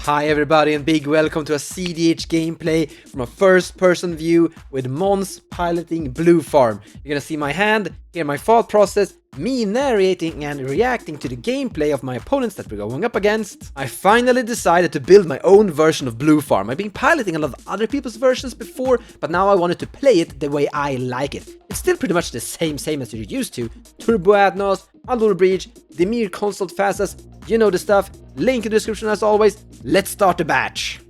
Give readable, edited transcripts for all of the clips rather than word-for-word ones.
Hi everybody and big welcome to a cEDH gameplay from a first-person view with Mons piloting BlueFarm. You're gonna see my hand, hear my thought process, me narrating and reacting to the gameplay of my opponents that we're going up against. I finally decided to build my own version of BlueFarm. I've been piloting a lot of other people's versions before, but now I wanted to play it the way I like it. It's still pretty much the same as you're used to. Turbo Adnos, Unload Breach, Demir Consult Fastest, you know the stuff. Link in the description as always. Let's start the batch.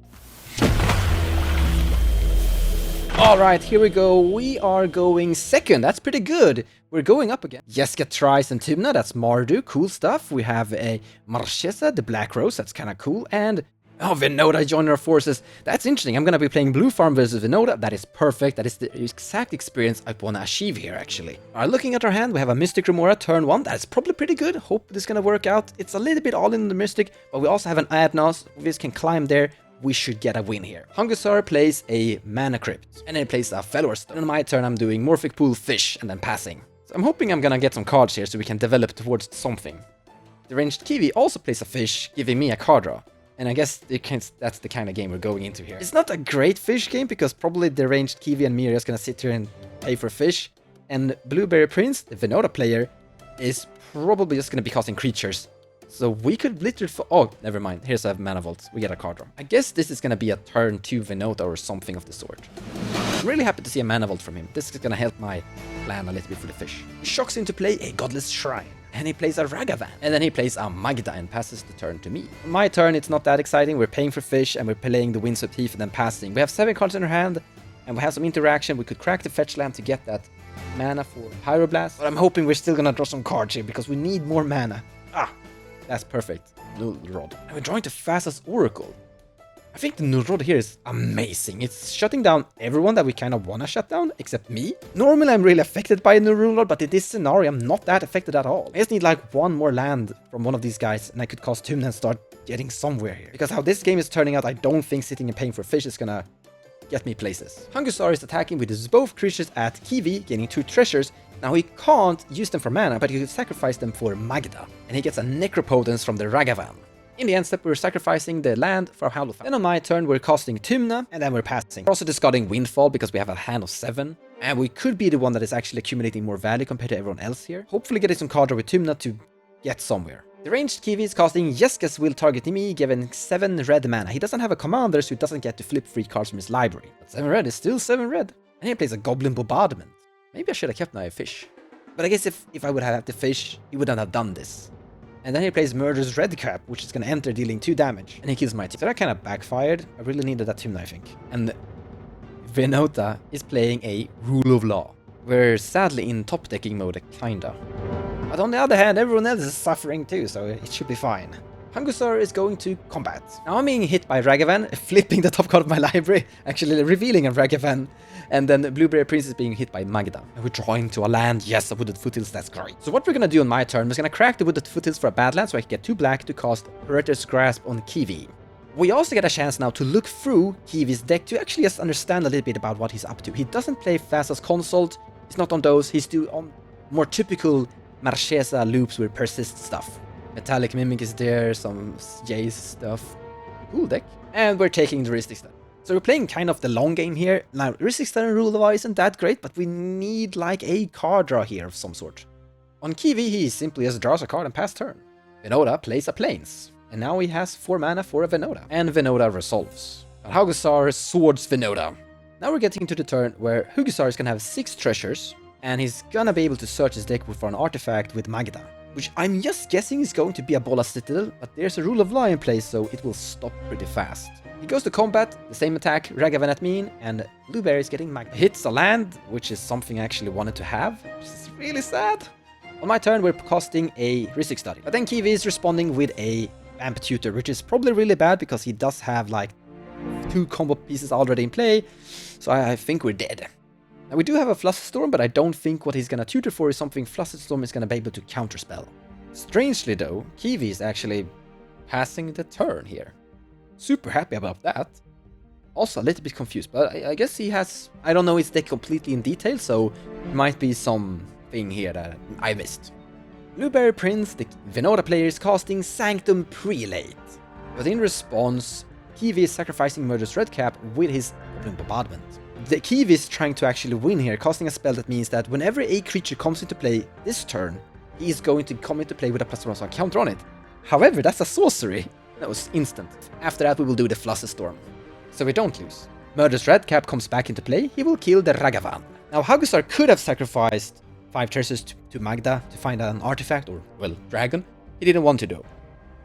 Alright, here we go. We are going second. That's pretty good. We're going up again. Jeska Tries and Tymna, that's Mardu. Cool stuff. We have a Marchesa, the Black Rose. That's kind of cool. And Venoda joined our forces. That's interesting. I'm going to be playing BlueFarm versus Venoda. That is perfect. That is the exact experience I want to achieve here, actually. Alright, looking at our hand, we have a Mystic Remora turn 1. That's probably pretty good. Hope this is going to work out. It's a little bit all in the Mystic, but we also have an Adnos. If this can climb there, we should get a win here. Hungusar plays a Mana Crypt, and then he plays a Fellwar Stone. On my turn, I'm doing Morphic Pool Fish, and then passing. So I'm hoping I'm gonna get some cards here so we can develop towards something. The ranged Kiwi also plays a fish, giving me a card draw. And I guess that's the kind of game we're going into here. It's not a great fish game, because probably the ranged Kiwi and me are just gonna sit here and pay for fish. And Blueberry Prince, the Venoda player, is probably just gonna be casting creatures. So we could literally... Oh, never mind. Here's a Mana Vault. We get a card draw. I guess this is going to be a turn 2 Venoda or something of the sort. I'm really happy to see a Mana Vault from him. This is going to help my plan a little bit for the fish. He shocks into play a Godless Shrine. And he plays a Ragavan. And then he plays a Magda and passes the turn to me. On my turn, it's not that exciting. We're paying for fish and we're playing the Windswept Heath and then passing. We have 7 cards in our hand and we have some interaction. We could crack the fetch land to get that mana for Pyroblast. But I'm hoping we're still going to draw some cards here because we need more mana. That's perfect. Nulrod. And we're drawing to Fastest Oracle. I think the Nulrod here is amazing. It's shutting down everyone that we kind of want to shut down, except me. Normally I'm really affected by a Nulrod, but in this scenario I'm not that affected at all. I just need like one more land from one of these guys, and I could cast Tymna and start getting somewhere here. Because how this game is turning out, I don't think sitting and paying for fish is gonna get me places. Hungusar is attacking with his both creatures at Kiwi, gaining 2 treasures. Now he can't use them for mana, but he could sacrifice them for Magda. And he gets a Necropotence from the Ragavan. In the end step, we're sacrificing the land for Howlfire. Then on my turn, we're casting Tymna, and then we're passing. We're also discarding Windfall because we have a hand of 7. And we could be the one that is actually accumulating more value compared to everyone else here. Hopefully getting some card draw with Tymna to get somewhere. The ranged Kiwi is casting Jeska's will target me, given 7 red mana. He doesn't have a commander, so he doesn't get to flip 3 cards from his library. But 7 red is still 7 red. And he plays a Goblin Bombardment. Maybe I should have kept my fish. But I guess if I would have had the fish, he wouldn't have done this. And then he plays Murder's Red Cap, which is going to enter dealing 2 damage. And he kills my team. So that kind of backfired. I really needed that Tymna, I think. And Venoda is playing a Rule of Law. We're sadly in top decking mode, kinda. But on the other hand, everyone else is suffering too, so it should be fine. Hungusar is going to combat. Now I'm being hit by Ragavan, flipping the top card of my library, actually revealing a Ragavan. And then Blueberry Prince is being hit by Magda. And we're drawing to a land. Yes, a Wooded Foothills, that's great. So what we're gonna do on my turn is gonna crack the Wooded Foothills for a bad land so I can get 2 black to cast Predator's Grasp on Kiwi. We also get a chance now to look through Kiwi's deck to actually just understand a little bit about what he's up to. He doesn't play Fastest Consult, he's not on those, he's on more typical Marchesa loops with persist stuff. Metallic Mimic is there, some Jace stuff. Cool deck. And we're taking the Heuristic Stun. So we're playing kind of the long game here. Now, Heuristic Stun and Rule of Law isn't that great, but we need like a card draw here of some sort. On Kiwi, he simply just draws a card and pass turn. Venoda plays a Plains. And now he has 4 mana for a Venoda. And Venoda resolves. But Hungusar swords Venoda. Now we're getting to the turn where Hungusar is gonna have 6 treasures. And he's gonna be able to search his deck for an artifact with Magda. Which I'm just guessing is going to be a Bola Citadel, but there's a Rule of Law in place, so it will stop pretty fast. He goes to combat, the same attack, Ragavan at me, and Blueberry is getting Magda. Hits a land, which is something I actually wanted to have, which is really sad. On my turn, we're casting a Heuristic Study. But then Kiwi is responding with a Vamp Tutor, which is probably really bad because he does have like 2 combo pieces already in play, so I think we're dead. Now we do have a Flusterstorm, but I don't think what he's gonna tutor for is something Flusterstorm is gonna be able to counterspell. Strangely though, Kiwi is actually passing the turn here. Super happy about that. Also a little bit confused, but I guess he has... I don't know his deck completely in detail, so it might be something here that I missed. Blueberry Prince, the Venoda player, is casting Sanctum Prelate. But in response, Kiwi is sacrificing Murderous Redcap with his Goblin Bombardment. The Kiwi is trying to actually win here, casting a spell that means that whenever a creature comes into play this turn, he is going to come into play with a +1/+1 counter on it. However, that's a sorcery. That was instant. After that, we will do the Flusterstorm. So we don't lose. Murderous Redcap comes back into play, he will kill the Ragavan. Now, Hugusar could have sacrificed 5 Terces to Magda to find an artifact, or, well, dragon. He didn't want to though.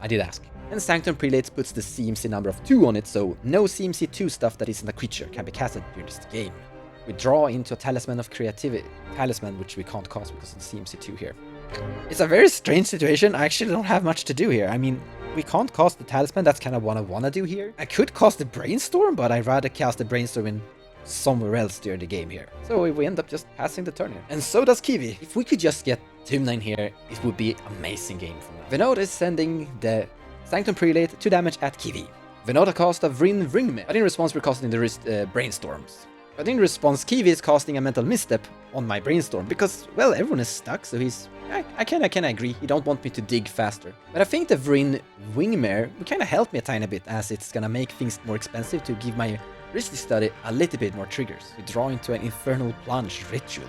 I did ask. And Sanctum Prelate puts the CMC number of 2 on it, so no CMC 2 stuff that isn't a creature can be casted during this game. We draw into a Talisman of Creativity, Talisman which we can't cast because it's CMC 2 here. It's a very strange situation. I actually don't have much to do here. I mean, we can't cast the Talisman, that's kind of what I want to do here. I could cast the Brainstorm, but I'd rather cast the Brainstorm in somewhere else during the game here. So we end up just passing the turn here. And so does Kiwi. If we could just get Tymna in here, it would be an amazing game for me. Venota is sending the Sanctum Prelate 2 damage at Kiwi. Venota cast a Vryn Ringmare, but in response we're casting the Brainstorms. But in response, Kiwi is casting a Mental Misstep on my Brainstorm, because, well, everyone is stuck, so he's... I can agree, he don't want me to dig faster. But I think the Vryn Wingmare will kind of help me a tiny bit, as it's gonna make things more expensive to give my Risky Study a little bit more triggers. We draw into an Infernal Plunge Ritual.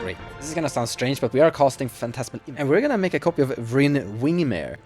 Great. This is gonna sound strange, but we are casting Phantasmal Image. And we're gonna make a copy of Vryn Wingmare.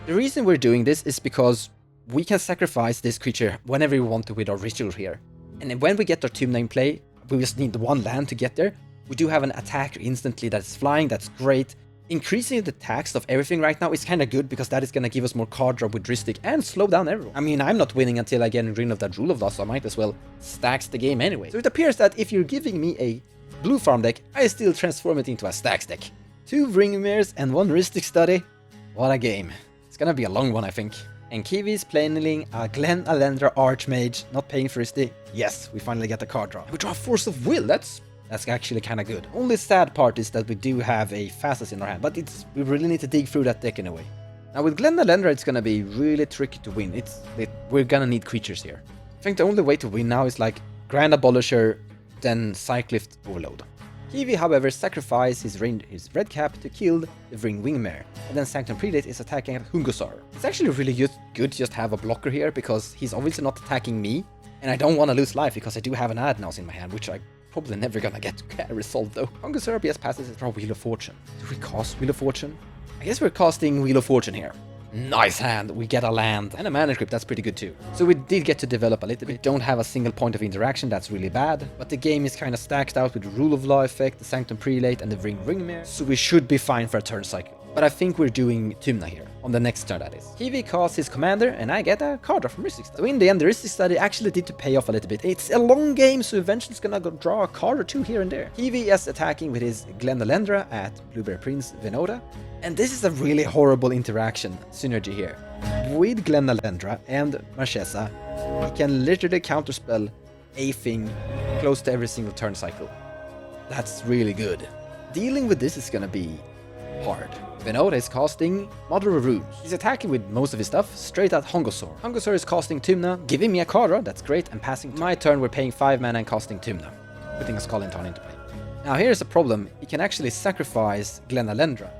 The reason we're doing this is because we can sacrifice this creature whenever we want to with our ritual here. And when we get our Tymna in play, we just need 1 land to get there. We do have an attacker instantly that's flying, that's great. Increasing the tax of everything right now is kind of good, because that is going to give us more card draw with Dristic and slow down everyone. I mean, I'm not winning until I get rid of that Rule of Law, so I might as well Stax the game anyway. So it appears that if you're giving me a BlueFarm deck, I still transform it into a Stax deck. 2 Ringmares and 1 Ristic Study. What a game. It's gonna be a long one, I think. And Kiwi's playing a Glen Alendra Archmage, not paying for Risty. Yes, we finally get the card draw. We draw Force of Will, that's actually kind of good. Only sad part is that we do have a Fastest in our hand, but we really need to dig through that deck in a way. Now with Glen Alendra, it's gonna be really tricky to win. We're gonna need creatures here. I think the only way to win now is like Grand Abolisher, then Cyclift Overload. Kiwi, however, sacrifices his red cap to kill the Vryn Wingmare, and then Sanctum Prelate is attacking at Hungusar. It's actually really good to just have a blocker here, because he's obviously not attacking me, and I don't want to lose life because I do have an Adnaus in my hand, which I probably never gonna get resolved though. Hungusar BS passes it, draw Wheel of Fortune. Do we cast Wheel of Fortune? I guess we're casting Wheel of Fortune here. Nice hand, we get a land and a mana crypt, that's pretty good too. So we did get to develop a little bit. We don't have a single point of interaction, that's really bad. But the game is kind of stacked out with the Rule of Law effect, the Sanctum Prelate and the Vryn Wingmare. So we should be fine for a turn cycle. But I think we're doing Tymna here, on the next turn that is. Kiwi casts his commander and I get a card draw from Ristic Study. So in the end, the Ristic Study actually did to pay off a little bit. It's a long game, so eventually it's gonna go draw a card or 2 here and there. Kiwi is attacking with his Glen Alendra at Blueberry Prince Venota. And this is a really horrible interaction synergy here. With Glen Alendra and Marchesa, he can literally counterspell a thing close to every single turn cycle. That's really good. Dealing with this is gonna be hard. Venota is casting Mother of Runes. He's attacking with most of his stuff straight at Hungusar. Hungusar is casting Tymna, giving me a card draw, that's great, and passing my turn we're paying 5 mana and casting Tymna, putting a Skull-Intarn into play. Now here's a problem, he can actually sacrifice Glen Alendra.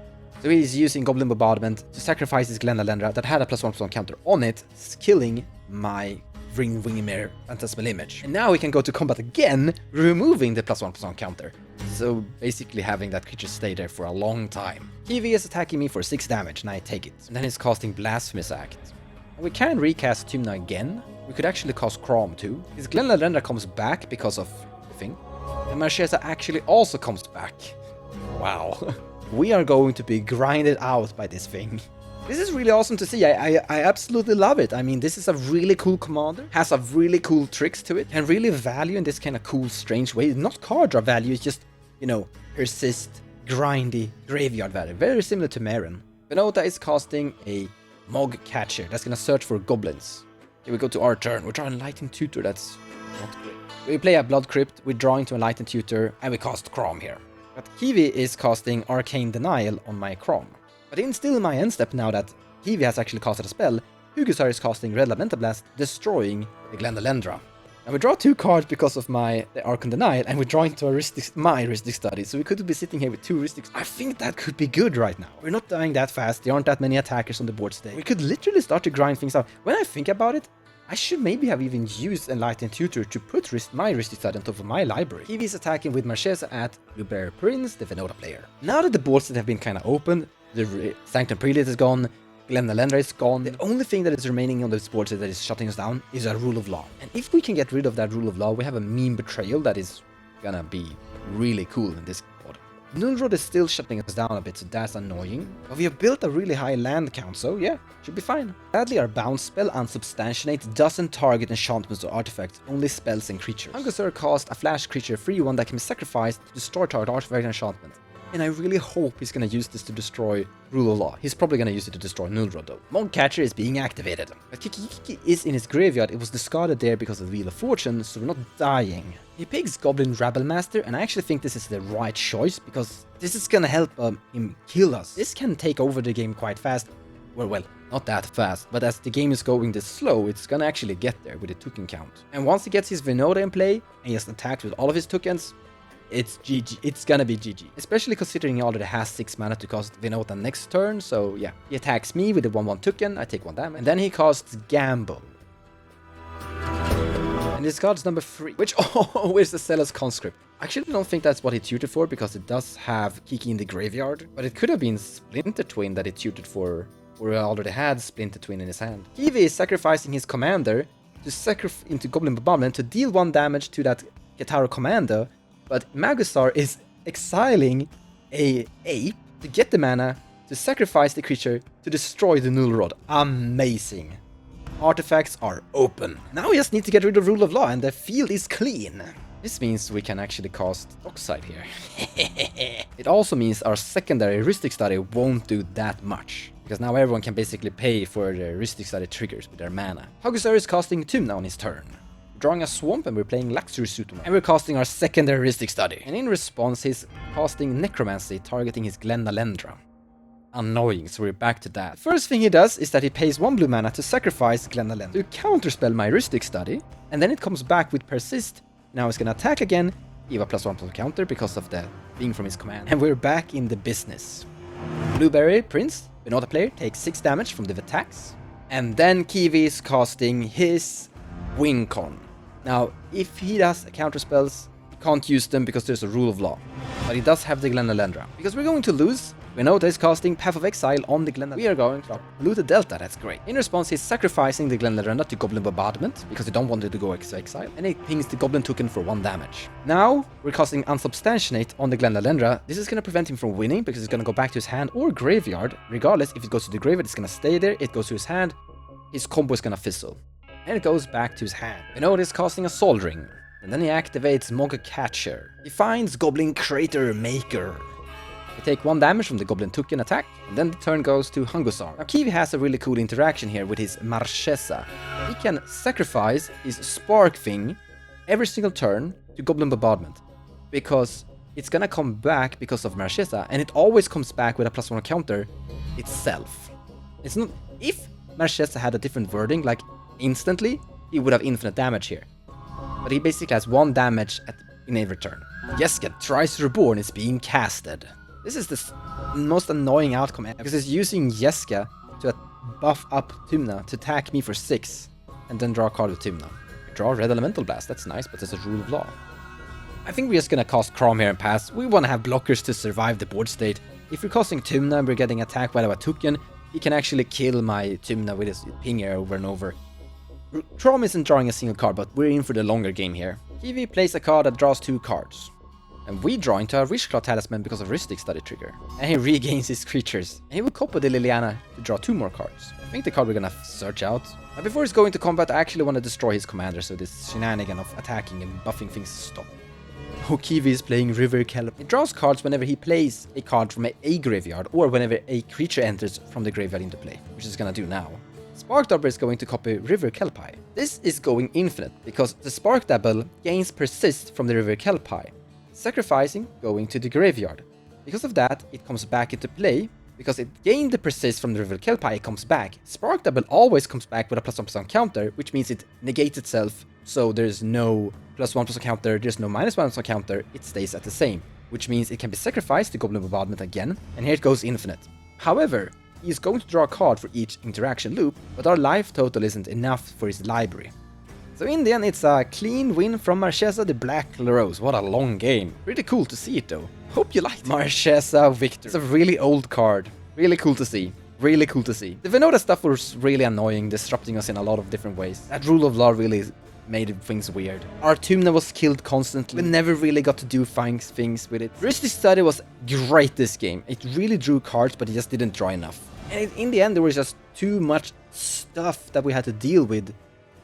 So he's using Goblin Bombardment to sacrifice his Glen Alendra that had a +1/+1 counter on it, killing my Vryn Wingmare Phantasmal Image. And now we can go to combat again, removing the +1/+1 counter. So basically having that creature stay there for a long time. Kiwi is attacking me for 6 damage and I take it. And then he's casting Blasphemous Act. And we can recast Tymna again. We could actually cast Kraum too. His Glen Alendra comes back because of the thing. And Marchesa actually also comes back. Wow. We are going to be grinded out by this thing. This is really awesome to see. I absolutely love it. I mean, this is a really cool commander. Has a really cool tricks to it. Can really value in this kind of cool, strange way. Not card draw value, it's just, you know, persist, grindy, graveyard value. Very similar to Meren. Venota is casting a Mog Catcher. That's gonna search for goblins. Here we go to our turn. We're drawing Enlightened Tutor. That's not great. We play a Blood Crypt. We're drawing to Enlightened Tutor. And we cast Kraum here. But Kiwi is casting Arcane Denial on my Kraum. But in still my end step now that Kiwi has actually casted a spell, Hugusar is casting Red Lamenta Blast, destroying the Glen Alendra. And we draw 2 cards because of the Archon Denial, and we draw into my Heuristic Study, so we could be sitting here with 2 Heuristics. I think that could be good right now. We're not dying that fast, there aren't that many attackers on the board today. We could literally start to grind things out. When I think about it, I should maybe have even used Enlightened Tutor to put my Heuristic Study on top of my library. Kiwi is attacking with Marchesa at Blueberry Prince, the Venota player. Now that the boards that have been kind of open, the Sanctum Prelate is gone, Glenalendra is gone. The only thing that is remaining on this board that is shutting us down is a Rule of Law. And if we can get rid of that Rule of Law, we have a meme betrayal that is gonna be really cool in this board. Nullrod is still shutting us down a bit, so that's annoying. But we have built a really high land count, so yeah, should be fine. Sadly, our bounce spell, Unsubstantiate, doesn't target enchantments or artifacts, only spells and creatures. Hungusur cast a flash creature, free one that can be sacrificed to destroy target artifact and enchantment. And I really hope he's gonna use this to destroy Rule of Law. He's probably gonna use it to destroy Nullrod though. Monkcatcher is being activated. But Kiki is in his graveyard. It was discarded there because of the Wheel of Fortune, so we're not dying. He picks Goblin Rabblemaster, and I actually think this is the right choice, because this is gonna help him kill us. This can take over the game quite fast. Well, not that fast, but as the game is going this slow, it's gonna actually get there with the token count. And once he gets his Venota in play, and he has attacked with all of his tokens, it's GG. It's gonna be GG. Especially considering he already has 6 mana to cast Venota next turn, so yeah. He attacks me with the 1/1 token, I take 1 damage, and then he casts Gamble. And his card's number 3, which, oh, where's the Zealous Conscript? I actually don't think that's what he tutored for, because it does have Kiki in the graveyard, but it could have been Splinter Twin that he tutored for, or he already had Splinter Twin in his hand. Kiwi is sacrificing his commander into Goblin Bombardment to deal 1 damage to that Ketaro commander, but Magusar is exiling a ape to get the mana to sacrifice the creature to destroy the Nullrod. Amazing. Artifacts are open. Now we just need to get rid of Rule of Law and the field is clean. This means we can actually cast Dockside here. It also means our secondary Heuristic Study won't do that much, because now everyone can basically pay for their Heuristic Study triggers with their mana. Hugusar is casting Tymna on his turn. Drawing a Swamp, and we're playing Luxury Suituma. And we're casting our secondary Heuristic Study. And in response, he's casting Necromancy, targeting his Glenalendra. Annoying, so we're back to that. First thing he does is that he pays 1 blue mana to sacrifice Glenalendra to counterspell my Heuristic Study, and then it comes back with Persist. Now he's gonna attack again, give a +1/+1 counter because of the thing from his command. And we're back in the business. Blueberry Prince, Venota player, takes 6 damage from the attacks. And then Kiwi is casting his Wincon. Now, if he does counter spells, he can't use them because there's a Rule of Law. But he does have the Glenalendra. Because we're going to lose, Venota is casting Path of Exile on the Glenalendra. We are going to loot the Delta, that's great. In response, he's sacrificing the Glenalendra to Goblin Bombardment, because we don't want it to go exile, and he pings the Goblin token for 1 damage. Now, we're casting Unsubstantiate on the Glenalendra. This is going to prevent him from winning, because it's going to go back to his hand or graveyard. Regardless, if it goes to the graveyard, it's going to stay there. It goes to his hand, his combo is going to fizzle. And it goes back to his hand. Venota is casting a Soul Ring, and then he activates Monkcatcher. He finds Goblin Crater Maker. We take 1 damage from the Goblin token attack, and then the turn goes to Hungusar. Now Kiwi has a really cool interaction here with his Marchesa. He can sacrifice his Spark thing every single turn to Goblin Bombardment, because it's gonna come back because of Marchesa, and it always comes back with a +1 counter itself. It's not... If Marchesa had a different wording, like instantly, he would have infinite damage here. But he basically has 1 damage in every turn. Jeska, Thrice Reborn is being casted. This is the most annoying outcome ever, because it's using Jeska to buff up Tymna to attack me for 6, and then draw a card with Tymna. Draw Red Elemental Blast, that's nice, but there's a Rule of Law. I think we're just gonna cast Kraum here and pass. We wanna have blockers to survive the board state. If we're casting Tymna and we're getting attacked by a token, he can actually kill my Tymna with his pinger over and over. Kraum isn't drawing a single card, but we're in for the longer game here. Kiwi plays a card that draws 2 cards. And we draw into a Wishclaw Talisman because of Heuristic Study trigger. And he regains his creatures. And he will copy the Liliana to draw 2 more cards. I think the card we're gonna search out. But before he's going to combat, I actually want to destroy his commander, so this shenanigan of attacking and buffing things stop. Oh, Kiwi is playing River Kelp. It draws cards whenever he plays a card from a graveyard, or whenever a creature enters from the graveyard into play, which is gonna do now. Spark Double is going to copy River Kelpie. This is going infinite, because the Spark Double gains Persist from the River Kelpie, sacrificing going to the graveyard. Because of that, it comes back into play, because it gained the persist from the River Kelpie, it comes back. Spark Double always comes back with a +1/+1 counter, which means it negates itself, so there's no +1/+1 counter, there's no -1/+1 counter, it stays at the same, which means it can be sacrificed to Goblin Bombardment again, and here it goes infinite. However, he is going to draw a card for each interaction loop, but our life total isn't enough for his library. So in the end, it's a clean win from Marchesa the Black Rose. What a long game. Really cool to see it though. Hope you liked it. Marchesa Victor. It's a really old card. Really cool to see. Really cool to see. The Venota stuff was really annoying, disrupting us in a lot of different ways. That rule of law really made things weird. Our Tymna was killed constantly. We never really got to do fine things with it. Risky Study was great this game. It really drew cards, but it just didn't draw enough. And in the end, there was just too much stuff that we had to deal with.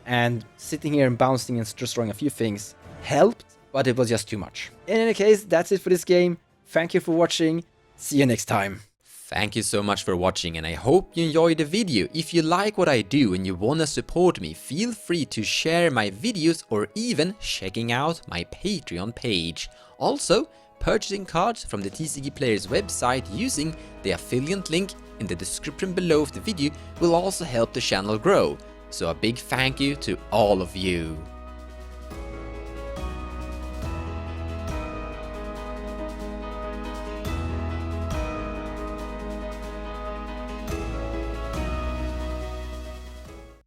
And sitting here and bouncing and destroying a few things helped, but it was just too much. In any case, that's it for this game. Thank you for watching. See you next time. Thank you so much for watching, and I hope you enjoyed the video. If you like what I do and you wanna support me, feel free to share my videos or even checking out my Patreon page. Also, purchasing cards from the TCG Players website using the affiliate link in the description below of the video will also help the channel grow. So a big thank you to all of you.